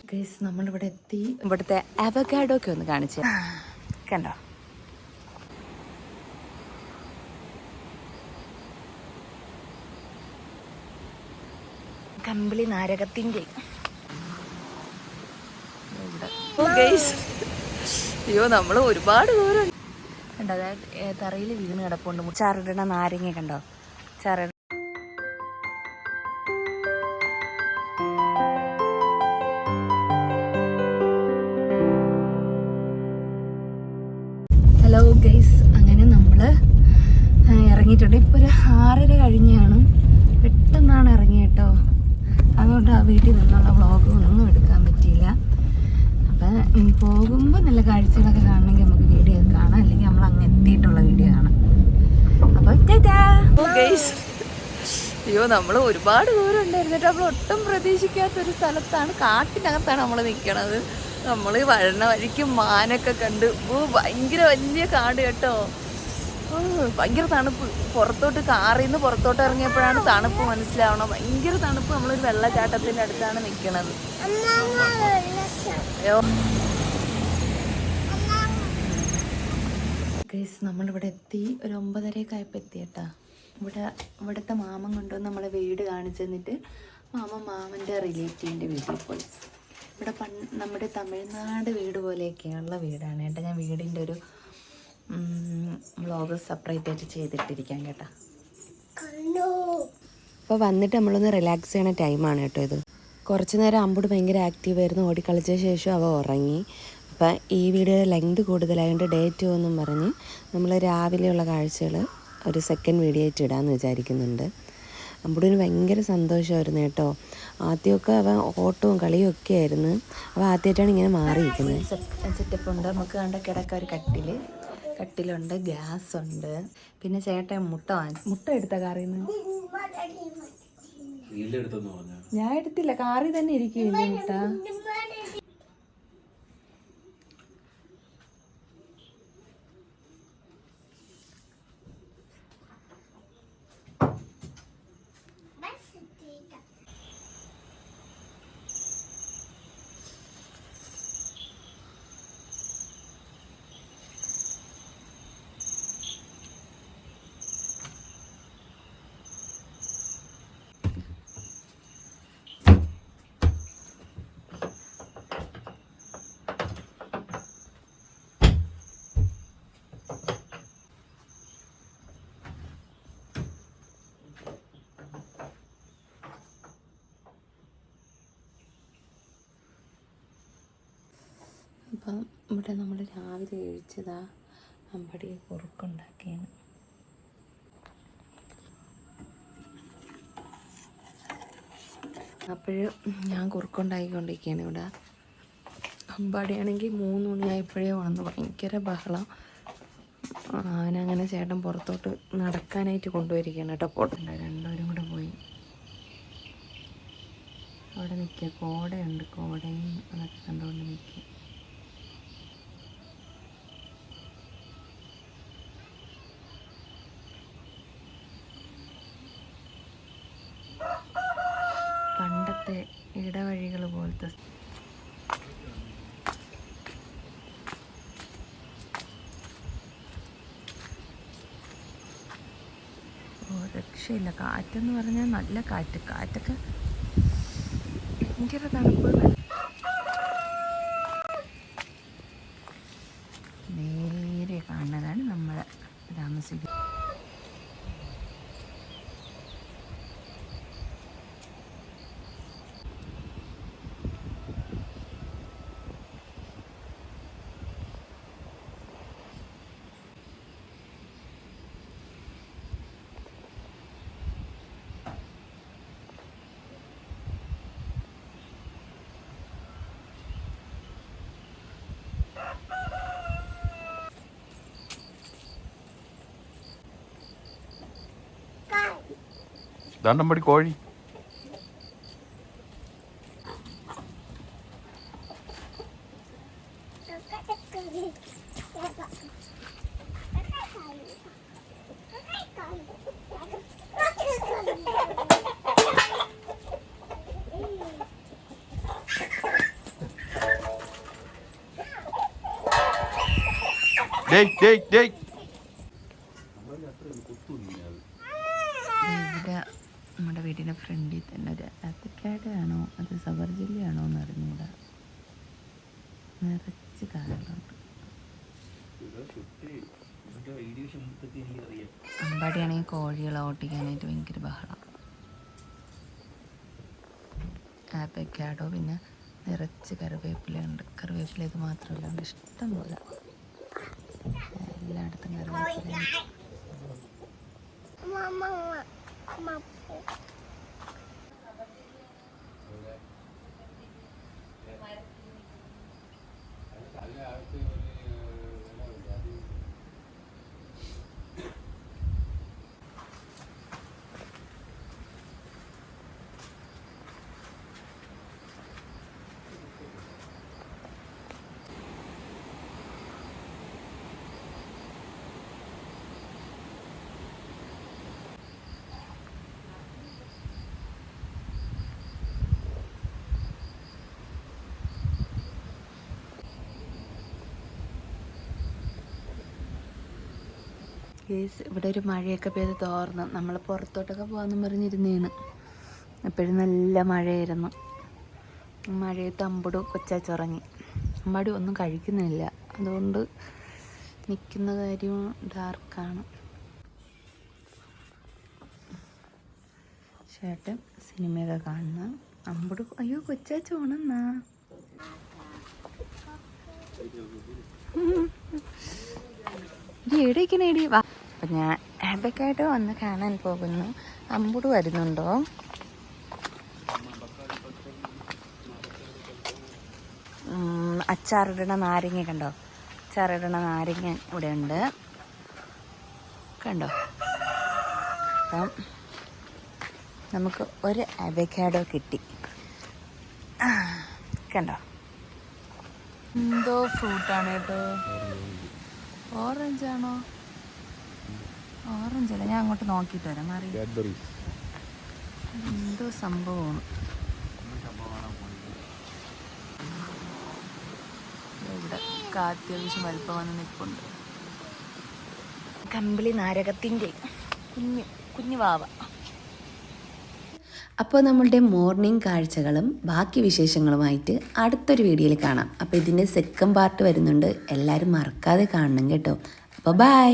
Guys നമ്മളിവിടെ എത്തി. ഇവിടുത്തെ അവക്കാഡോ ഒക്കെ ഒന്ന് കാണിച്ചു കണ്ടോ. കമ്പിളി നാരകത്തിൻ്റെ അയ്യോ നമ്മൾ ഒരുപാട് ദൂരം കണ്ടോ. അതായത് തറയിൽ വീണ് കിടപ്പുണ്ട്. ചാറിടണ നാരങ്ങ കണ്ടോ. ചാറിട ഹലോ ഗൈസ്, അങ്ങനെ നമ്മൾ ഇറങ്ങിയിട്ടുണ്ട്. ഇപ്പോൾ ഒരു 6:30 കഴിഞ്ഞാണ്. പെട്ടെന്നാണ് ഇറങ്ങി കേട്ടോ. അതുകൊണ്ട് ആ വീട്ടിൽ നിന്നുള്ള വ്ളോഗൊന്നും എടുക്കാൻ പറ്റിയില്ല. അപ്പം പോകുമ്പോൾ നല്ല കാഴ്ചകളൊക്കെ കാണണമെങ്കിൽ നമുക്ക് വീഡിയോ കാണാം, അല്ലെങ്കിൽ നമ്മൾ അങ്ങ് എത്തിയിട്ടുള്ള വീഡിയോ കാണാം. അപ്പോൾ ഗൈസ് അയ്യോ നമ്മൾ ഒരുപാട് ദൂരം ഉണ്ടായിരുന്നിട്ട് നമ്മൾ ഒട്ടും പ്രതീക്ഷിക്കാത്തൊരു സ്ഥലത്താണ്, കാട്ടിനകത്താണ് നമ്മൾ നിൽക്കണത്. നമ്മൾ വഴണ വഴിക്ക് മാനൊക്കെ കണ്ട്. ഭയങ്കര വലിയ കാട് കേട്ടോ. ഭയങ്കര തണുപ്പ്. കാറിൽ നിന്ന് പുറത്തോട്ട് ഇറങ്ങിയപ്പോഴാണ് തണുപ്പ് മനസ്സിലാവണം. ഭയങ്കര തണുപ്പ്. നമ്മളൊരു വെള്ളച്ചാട്ടത്തിൻ്റെ അടുത്താണ് നിൽക്കണത്. ഗൈസ് നമ്മളിവിടെ എത്തി. ഒരു 9:30 ആയപ്പോൾ എത്തി കേട്ടോ. ഇവിടുത്തെ മാമൻ കൊണ്ടുവന്ന് നമ്മളെ വീട് കാണിച്ചു തന്നിട്ട് മാമൻ്റെ റിലേറ്റീവിൻ്റെ വീട്ടിൽ പോയി. ഇവിടെ നമ്മുടെ തമിഴ്നാട് വീട് പോലെയൊക്കെയുള്ള വീടാണ് കേട്ടോ. ഞാൻ വീടിൻ്റെ ഒരു വ്ളോഗ് സെപ്പറേറ്റ് ആയിട്ട് ചെയ്തിട്ടിരിക്കാം കേട്ടോ. അപ്പോൾ വന്നിട്ട് നമ്മളൊന്ന് റിലാക്സ് ചെയ്യണ ടൈമാണ് കേട്ടോ ഇത്. കുറച്ച് നേരം അമ്പുട് ഭയങ്കര ആക്റ്റീവായിരുന്നു. ഓടിക്കളിച്ച ശേഷം അവ ഉറങ്ങി. അപ്പം ഈ വീഡിയോ ലെങ്ത് കൂടുതലായതുകൊണ്ട് ഡേ 2 എന്നും പറഞ്ഞ് നമ്മൾ രാവിലെയുള്ള കാഴ്ചകൾ ഒരു സെക്കൻഡ് വീഡിയോ ആയിട്ട് ഇടാമെന്ന് വിചാരിക്കുന്നുണ്ട്. അമ്പുടിന് ഭയങ്കര സന്തോഷമായിരുന്നു കേട്ടോ. ആദ്യമൊക്കെ അവൻ ഓട്ടവും കളിയും ഒക്കെ ആയിരുന്നു. അവ ആദ്യമായിട്ടാണ് ഇങ്ങനെ മാറിയിരിക്കുന്നത്. സെറ്റപ്പ് ഉണ്ട്. നമുക്ക് കണ്ട കിടക്ക ഒരു കട്ടിലുണ്ട്, ഗ്യാസ് ഉണ്ട്. പിന്നെ ചേട്ടൻ മുട്ട എടുത്ത കാറിൽ നിന്ന്. ഞാൻ എടുത്തില്ല, കാറിൽ തന്നെ ഇരിക്കില്ല മുട്ട. അപ്പം ഇവിടെ നമ്മൾ രാവിലെ കഴിച്ചതാ അമ്പടി കുറുക്കുണ്ടാക്കിയാണ്. അപ്പോഴും ഞാൻ കുറുക്കുണ്ടാക്കിക്കൊണ്ടിരിക്കുകയാണ് ഇവിടെ. അമ്പാടിയാണെങ്കിൽ 3 മണിയായപ്പോഴേ വന്ന് ഭയങ്കര ബഹളം. അവനങ്ങനെ ചേട്ടൻ പുറത്തോട്ട് നടക്കാനായിട്ട് കൊണ്ടുപോയിരിക്കുകയാണ് കേട്ടോ. പോട്ടുണ്ട് രണ്ടുപേരും കൂടെ പോയി അവിടെ നിൽക്കുക. കോടയുണ്ട്, കോടയും അതൊക്കെ കണ്ടുകൊണ്ട് നിൽക്കുക. പണ്ടത്തെ ഇടവഴികൾ പോലത്തെ രക്ഷയില്ല. കാറ്റെന്ന് പറഞ്ഞാൽ നല്ല കാറ്റൊക്കെ ഭയങ്കര തണുപ്പ്. നേരെ കാണുന്നതാണ് നമ്മൾ താമസിക്കുന്നത്. ദാണ്ടമ്പടി കോഴി. ഡേയ് ഡേയ് ഡേയ്. ഇവിടെ നമ്മുടെ വീടിൻ്റെ ഫ്രണ്ടിൽ തന്നെ ഒരു ആപ്പിക്കാടാണോ അത് സബർജില്ലയാണോ എന്ന് അറിഞ്ഞൂടാ, നിറച്ച് കാലുകളുണ്ട്. അമ്പാടിയാണെങ്കിൽ കോഴികളെ ഓട്ടിക്കാനായിട്ട് ഭയങ്കര ബഹളം. ആപ്പിക്കാടോ പിന്നെ നിറച്ച് കറിവേപ്പിലയുണ്ട്. കറിവേപ്പില ഇത് മാത്രമല്ല, ഉണ്ട് ഇഷ്ടം പോലെ എല്ലായിടത്തും കറിവേപ്പിലയുണ്ട്. കേസ് ഇവിടെ ഒരു മഴയൊക്കെ പെയ്ത് തോർന്ന് നമ്മൾ പുറത്തോട്ടൊക്കെ പോകാമെന്ന് പറഞ്ഞിരുന്നേണ്. എപ്പോഴും നല്ല മഴയായിരുന്നു. മഴയത്ത് അമ്പുട് കൊച്ചാച്ചുറങ്ങി. അമ്പാടി ഒന്നും കഴിക്കുന്നില്ല, അതുകൊണ്ട് നിൽക്കുന്ന കാര്യവും ഡാർക്കാണ്. ചേട്ടൻ സിനിമയൊക്കെ കാണുന്ന അമ്പുട്. അയ്യോ കൊച്ചാച്ചു ഉണന്നാ. എടീ വാ. അപ്പം ഞാൻ ആബക്കായിട്ട് വന്ന് കാണാൻ പോകുന്നു. അമ്പുട് വരുന്നുണ്ടോ? അച്ചാറിടണ നാരങ്ങ കണ്ടോ? അച്ചാറിടണ നാരങ്ങ ഇവിടെ ഉണ്ട് കണ്ടോ. അപ്പം നമുക്ക് ഒരു അവക്കാഡോ കിട്ടി കണ്ടോ. എന്തോ ഫ്രൂട്ടാണ് കേട്ടോ. ഓറഞ്ചാണോ? ഓറഞ്ചല്ല, ഞാൻ അങ്ങോട്ട് നോക്കിയിട്ട് വരാം. മാറി എന്തോ സംഭവമാണ്. ഇവിടെ അത്യാവശ്യം വലുപ്പം വന്ന് നിൽപ്പുണ്ട്. കമ്പിളി നാരകത്തിൻ്റെ കുഞ്ഞു വാവ. അപ്പോൾ നമ്മളുടെ മോർണിംഗ് കാഴ്ചകളും ബാക്കി വിശേഷങ്ങളുമായിട്ട് അടുത്തൊരു വീഡിയോയിൽ കാണാം. അപ്പോൾ ഇതിൻ്റെ സെക്കൻഡ് പാർട്ട് വരുന്നുണ്ട്, എല്ലാവരും മറക്കാതെ കാണണം കേട്ടോ. അപ്പോൾ ബൈ.